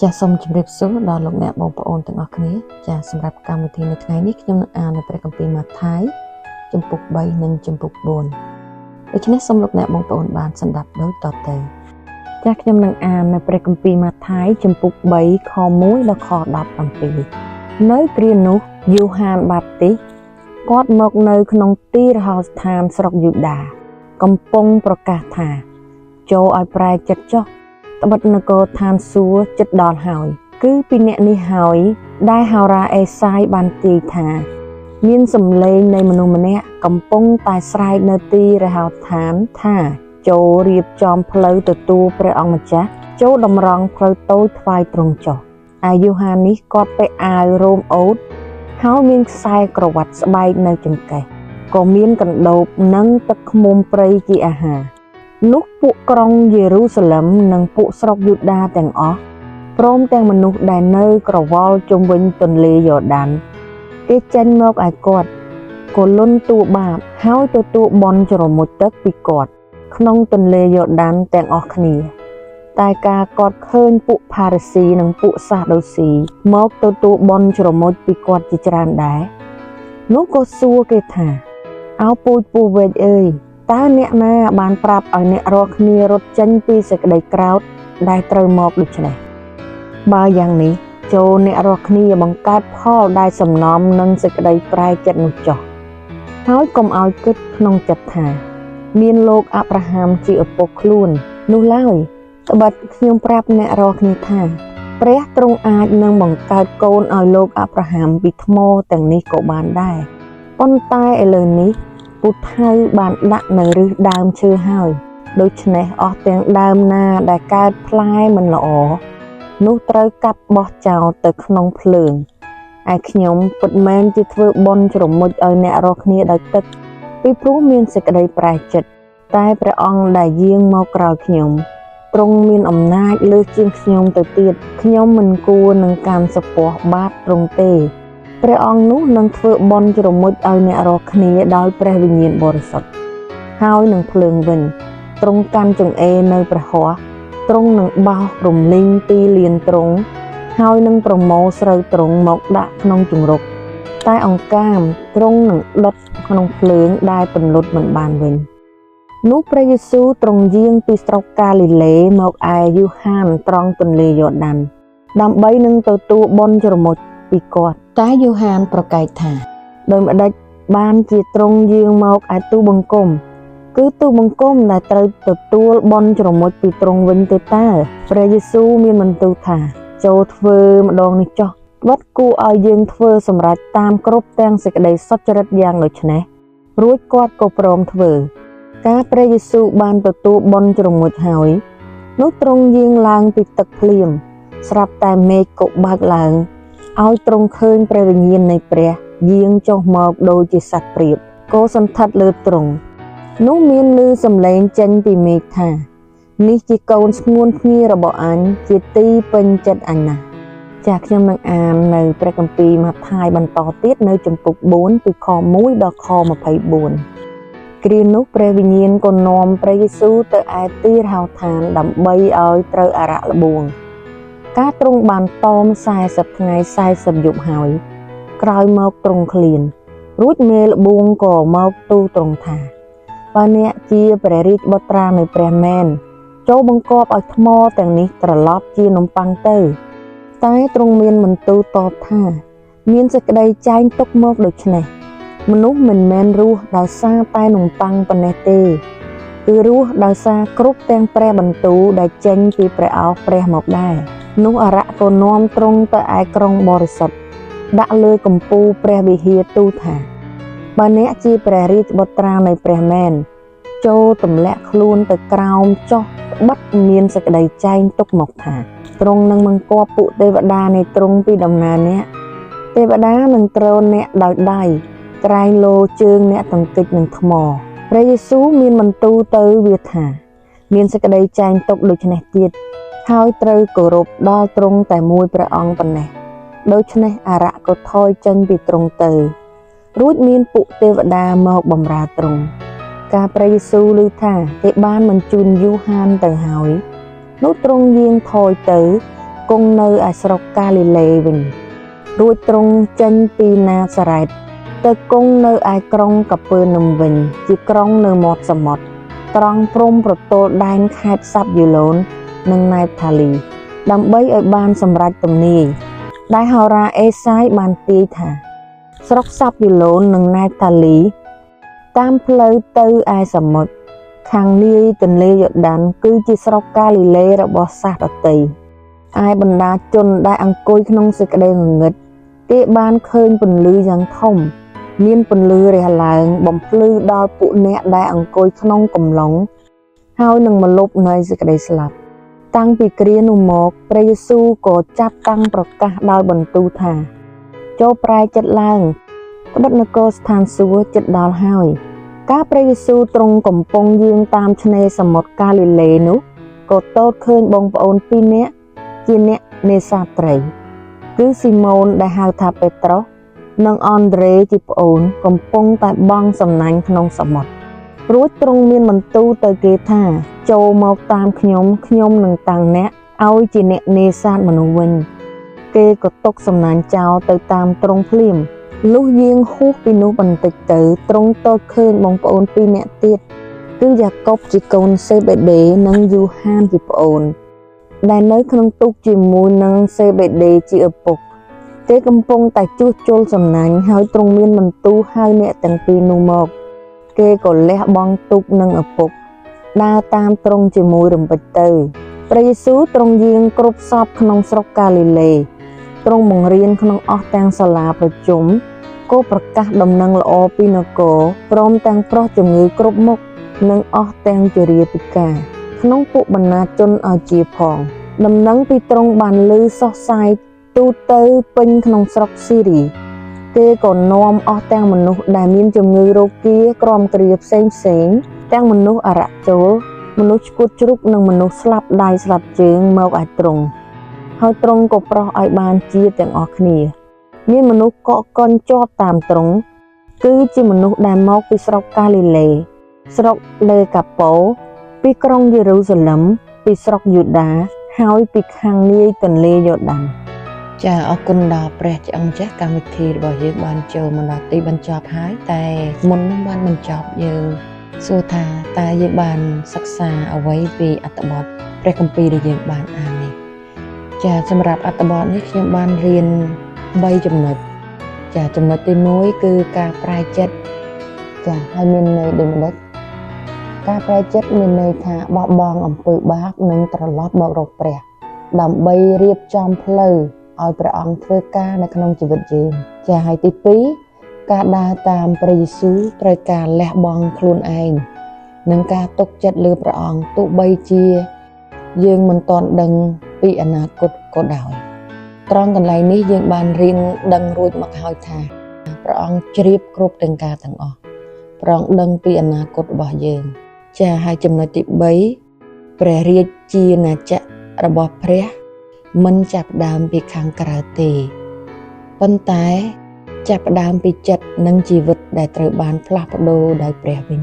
ចាសសូមជម្រាបសួរដល់លោកអ្នកបងប្អូនទាំងអស់គ្នាចាសសម្រាប់កម្មវិធីនៅថ្ងៃនេះខ្ញុំនឹងអាននៅព្រះគម្ពីរម៉ាថាយជំពូក3និងជំពូក4ដូច្នេះសូមលោកអ្នកបងប្អូនបានស្ដាប់ដូចតទៅចាសខ្ញុំនឹងអាននៅព្រះគម្ពីរម៉ាថាយជំពូក3ខ1ដល់ខ17នៅគ្រានោះយូហានបាបទីសគាត់មកនៅក្នុងទីរហោស្ថានស្រុកយូដាកំពុងប្រកាសថាចូលឲ្យប្រែចិត្តចុះត្បិតនគរឋានសួគ៌ជិតដល់ហើយគឺពីអ្នកនេះហើយដែលហោរាអេសាយបានទាយថាមានសម្លេងនៃមនុស្សម្នាក់កំពុងតែស្រែកនៅទីរហោស្ថានថាចូលរៀបចំផ្លូវទទួលព្រះអង្គម្ចាស់ចូលតម្រង់ផ្លូវតូចថ្វាយទ្រង់ចុះអាយូហាននេះគាត់ពាក់អាវរោមអូតហើយមានខ្សែក្រវ៉ាត់ស្បែកនៅចង្កេះក៏មានកណ្ដូបនិងទឹកឃ្មុំព្រៃជាអាហារនោះពួកក្រុងយេរូសាឡឹមនិងពួកស្រុកយូដាទាំងអស់ព្រមទាំងមនុស្សដែលនៅក្រវល់ជុំវិញទន្លេយ៉ូដានគេចេញមកឲ្យគាត់ក៏លន់តួបាបហើយទទួលបន់ជ្រមុជទឹកពីគាត់ក្នុងទន្លេយ៉ូដានទាំងអស់គ្នាតែការគាត់ឃើញពួកផារីស៊ីនិងពួកសាសដូស៊ីមកទទួលបន់ជ្រមុជពីគាត់ជាច្រើនដែរនោះក៏សួរគេថាអោពូជពូវែកអើយតើអ្នកណាបានប្រាប់ឲ្យអ្នករាល់គ្នារត់ចេញពីសេចក្តីក្រោធដែលត្រូវមកដូច្នេះបើយ៉ាងនេះចូលអ្នករាល់គ្នាបង្កើតផលដែលសំណំនឹងសេចក្តីប្រែចិត្តនោះចុះហើយកុំឲ្យគិតក្នុងចិត្តថាមានលោកអាប់រ៉ាហាំជាឪពុកខ្លួននោះឡើយត្បិតខ្ញុំប្រាប់អ្នករាល់គ្នាថាព្រះទ្រង់អាចនឹងបង្កើតកូនឲ្យលោកអាប់រ៉ាហាំពីថ្មទាំងនេះក៏បានដែរប៉ុន្តែឥឡូវនេះពូថៅបានដាក់នៅឫសដើមឈើហើយដូច្នេះអស់ទាំងដើមណាដែលកើតផ្លែមិនល្អនោះត្រូវកាប់បោះចោលទៅក្នុងភ្លើងឯខ្ញុំពិតមែនជាធ្វើបុណ្យជ្រមុជឲ្យអ្នករាល់គ្នាដោយទឹកពីព្រោះមានសេចក្តីប្រែចិត្តតែព្រះអង្គដែលយាងមកក្រោយខ្ញុំទ្រង់មានអំណាចលើសជាងខ្ញុំទៅទៀតខ្ញុំមិនគួរនឹងកាន់សពស់បាតទ្រង់ទេព្រះអង្គនោះនឹងធ្វើបុណ្យជ្រមុជឲ្យអ្នករាល់គ្នាដោយព្រះវិញ្ញាណបរិសុទ្ធហើយនឹងភ្លើងវិញទ្រង់កាន់ចង្អេរនៅព្រះហស្ថទ្រង់នឹងបោះរំលីងទីលានទ្រង់ហើយនឹងប្រមូលស្រូវទ្រង់មកដាក់ក្នុងជង្រុកតែអង្កាមទ្រង់នឹងដុតក្នុងភ្លើងដែលពន្លត់មិនបានវិញនោះព្រះយេស៊ូវទ្រង់យាងពីស្រុកកាលីលេមកឯយូហានត្រង់ទន្លេយ៉ូដានដើម្បីនឹងទទួលបុណ្យជ្រមុជពីគាត់តែយូហានប្រកែកថាដោយម្ដេចបានជាទ្រង់យាងមកឯទូបង្គំគឺទូបង្គំដែលត្រូវទទួលបុណ្យជ្រមុជពីទ្រង់វិញទៅតើព្រះយេស៊ូវមានបន្ទូលថាចូលធ្វើម្ដងនេះចុះវត្តគួរឲ្យយើងធ្វើសម្រេចតាមគ្រប់ទាំងសេចក្តីសុចរិតយ៉ាងដូចនេះរួចគាត់ក៏ព្រមធ្វើការព្រះយេស៊ូវបានទទួលបុណ្យជ្រមុជហើយនោះទ្រង់យាងឡើងពីទឹកភ្លៀងស្រាប់តែមេឃក៏បើកឡើងឲ្យទ្រង់ឃើញព្រះវិញ្ញាណនៃព្រះយាងចុះមកដូចជាសត្វព្រាបក៏សន្ធិដ្ឋលើទ្រង់នោះមានឮសំឡេងចេញពីមេឃថានេះជាកូនស្ងួនភ្ងារបស់អញជាទីពេញចិត្តអញណាស់ចាខ្ញុំនឹងអាននៅព្រះគម្ពីរម៉ាថាយបន្តទៀតនៅជំពូក4ពីខ1ដល់ខ24គ្រានោះព្រះវិញ្ញាណក៏នាំព្រះយេស៊ូវទៅឯទីរហោឋានដើម្បីឲ្យត្រូវអារក្សល្បួងការទ្រង់បានតម40ថ្ងៃ40យប់ហើយក្រោយមកទ្រង់ឃ្លានរួចមេល្បួងក៏មកទូលទ្រង់ថាបើអ្នកជាព្រះរាជបុត្រានៃព្រះមែនចូលបង្គាប់ឲ្យថ្មទាំងនេះត្រឡប់ជានំប៉័ងទៅតែទ្រង់មានបន្ទូលតបថាមានសេចក្តីចែងទុកមកដូច្នេះមនុស្សមិនមែនរស់ដោយសារតែនំប៉័ងប៉ុណ្ណេះទេគឺរស់ដោយសារគ្រប់ទាំងព្រះបន្ទូលដែលចេញពីព្រះឱស្ថព្រះមកដែរនោះអារក្សក៏នាំទ្រង់ទៅឯក្រុងបរិសុទ្ធដាក់លើកំពូលព្រះវិហារទូលថាបើអ្នកជាព្រះរាជបុត្រានៃព្រះមែនចូលទម្លាក់ខ្លួនទៅក្រោមចុះត្បិតមានសេចក្តីចែងទុកមកថាទ្រង់នឹងបង្គាប់ពួកទេវតានៃទ្រង់ពីដំណើរអ្នកទេវតានឹងទ្រោនអ្នកដោយដៃក្រែងលោជើងអ្នកទង្គិចនឹងថ្មព្រះយេស៊ូវមានបន្ទូលទៅវាថាមានសេចក្តីចែងទុកដូច្នេះទៀតហើយត្រូវគោរពដល់ទ្រង់តែមួយព្រះអង្គប៉ុណ្ណេះដូច្នេះអារក្សក៏ថយចេញពីទ្រង់ទៅរួចមានពួកទេវតាមកបម្រើទ្រង់ការព្រះយេស៊ូវឮថាគេបានបញ្ជូនយូហានទៅហើយនោះទ្រង់យាងថយទៅ គង់នៅឯស្រុកកាលីលេវិញរួចទ្រង់ចេញពីណាសារ៉េតទៅគង់នៅឯក្រុងកាពើនឹមវិញជាក្រុងនៅមាត់សមុទ្រត្រង់ព្រំប្រទល់ដែនខេត្តសាប់យូឡូននិងណែបថាលីដើម្បីឲ្យបានសម្រេចទំនាយដែលហោរាអេសាយបានទាយថាស្រុកសាប់យូឡូននិងណែបថាលីតាមផ្លូវទៅឯសមុទ្រខាងនាយទន្លេយ៉ូដានគឺជាស្រុកកាលីលេរបស់សាសដទៃឯបណ្ដាជនដែលអង្គុយក្នុងសេចក្តីងងឹតគេបានឃើញពន្លឺយ៉ាងធំមានពន្លឺរះឡើងបំភ្លឺដល់ពួកអ្នកដែលអង្គុយក្នុងកំឡុងហើយនឹងមកលុបនៃសេចក្តីស្លាប់តាំងពីគ្រានោះមកព្រះយេស៊ូវក៏ចាប់តាំងប្រកាសដោយបន្ទូលថាចូលប្រែចិត្តឡើងត្បិតនគរស្ថានសួគ៌ជិតដល់ហើយកាលព្រះយេស៊ូវទ្រង់កំពុងយាងតាមឆ្នេរសមុទ្រកាលីលេនោះក៏ទតឃើញបងប្អូន2នាក់ជាអ្នកនេសាទត្រីគឺស៊ីម៉ូនដែលហៅថាពេត្រុសនិងអង់ដ្រេជាប្អូនកំពុងតែបង់សំណាញ់ក្នុងសមុទ្ររួចទ្រង់មានបន្ទូលទៅគេថាចូលមកតាមខ្ញុំនឹងតាំងអ្នកឲ្យជាអ្នកនេសាទមនុស្សវិញគេក៏ទុកសំណាញ់ចោលទៅតាមទ្រង់ភ្លាមលុះយាងហួសពីនោះបន្តិចទៅទ្រង់ទតឃើញបងប្អូន2នាក់ទៀតគឺយ៉ាកុបជាកូនសេបេដេនិងយូហានជាប្អូនដែលនៅក្នុងទូកជាមួយនឹងសេបេដេជាឪពុកគេកំពុងតែជួសជុលសំណាញ់ហើយទ្រង់មានបន្ទូលហៅអ្នកទាំងពីរនោះមកគេក៏លះបង់ទូកនិងឪពុកដើរតាមទ្រង់ជាមួយរំពេចទៅព្រះយេស៊ូវទ្រង់យាងគ្រប់សពក្នុងស្រុកកាលីលេទ្រង់បង្រៀនក្នុងអស់ទាំងសាលាប្រជុំក៏ប្រកាសដំណឹងល្អពីនគរព្រមទាំងប្រោះជំងឺគ្រប់មុខនិងអស់ទាំងជរាពិការក្នុងពួកបណ្ណាជនឲ្យជាផងដំណឹងពីទ្រង់បានឮសុសសាយទូទៅពេញក្នុងស្រុកស៊ីរីគេក៏នាំអស់ទាំងមនុស្សដែលមានជំងឺរោគាក្រំគ្រាផ្សេងទាំងមនុស្សអារក្សចូលមនុស្សឆ្កួតជ្រូកនិងមនុស្សស្លាប់ដៃស្លាប់ជើងមកឲ្យទ្រង់ហើយទ្រង់ក៏ប្រោះឲ្យបានជាទាំងអស់គ្នាមានមនុស្សកកកុញជាប់តាមទ្រង់គឺជាមនុស្សដែលមកពីស្រុកកាលីលេស្រុកដេកាប៉ូពីក្រុងយេរូសាឡឹមពីស្រុកយូដាហើយពីខាងនាយទន្លេយ៉ូដានចាអរគុណដល់ព្រះជាអង្គចាស់កម្មវិធីរបស់យើងបានចូលមកដល់ទីបញ្ចប់ហើយតែមុននឹងបានបញ្ចប់យើងសួរថាតើយើងបានសិក្សាអ្វីពីអត្ថបទព្រះគម្ពីរដែលយើងបានអាននេះចាសម្រាប់អត្ថបទនេះខ្ញុំបានរៀន3ចំណុចចាចំណុចទី1គឺការប្រែចិត្តចាហើយមានន័យដូចម្ដេចការប្រែចិត្តមានន័យថាបោះបង់អំពើបាបនិងត្រឡប់មករកព្រះដើម្បីរៀបចំផ្លូវឲ្យព្រះអង្គធ្វើការនៅក្នុងជីវិតយើងចាហើយទី2ការដើរតាមព្រះយេស៊ូវត្រូវការលះបង់ខ្លួនឯងនិងការទុកចិត្តលើព្រះអង្គទោះបីជាយើងមិនទាន់ដឹងពីអនាគតក៏ដោយត្រង់កន្លែងនេះយើងបានរៀនដឹងរួចមកហើយថាព្រះអង្គជ្រាបគ្រប់ទាំងការទាំងអស់ព្រះអង្គដឹងពីអនាគតរបស់យើងចាហើយចំណុចទី3ព្រះរាជាណាចក្ររបស់ព្រះមិនចាប់ផ្ដើមពីខាងក្រៅទេប៉ុន្តែចាប់ផ្ដើមពីចិត្តនិងជីវិតដែលត្រូវបានផ្លាស់ប្ដូរដោយព្រះវិញ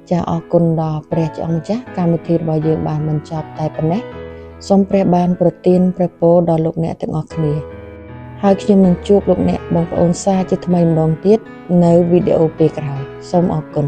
ចាអរគុណដល់ព្រះជាអង្គម្ចាស់កម្មវិធីរបស់យើងបានបញ្ចប់តែប៉ុណ្ណេះសូមព្រះបានប្រទានព្រះពរដល់លោកអ្នកទាំងអស់គ្នាហើយខ្ញុំនឹងជួបលោកអ្នកបងប្អូនសាជាថ្មីម្ដងទៀតនៅវីដេអូពេលក្រោយសូមអរគុណ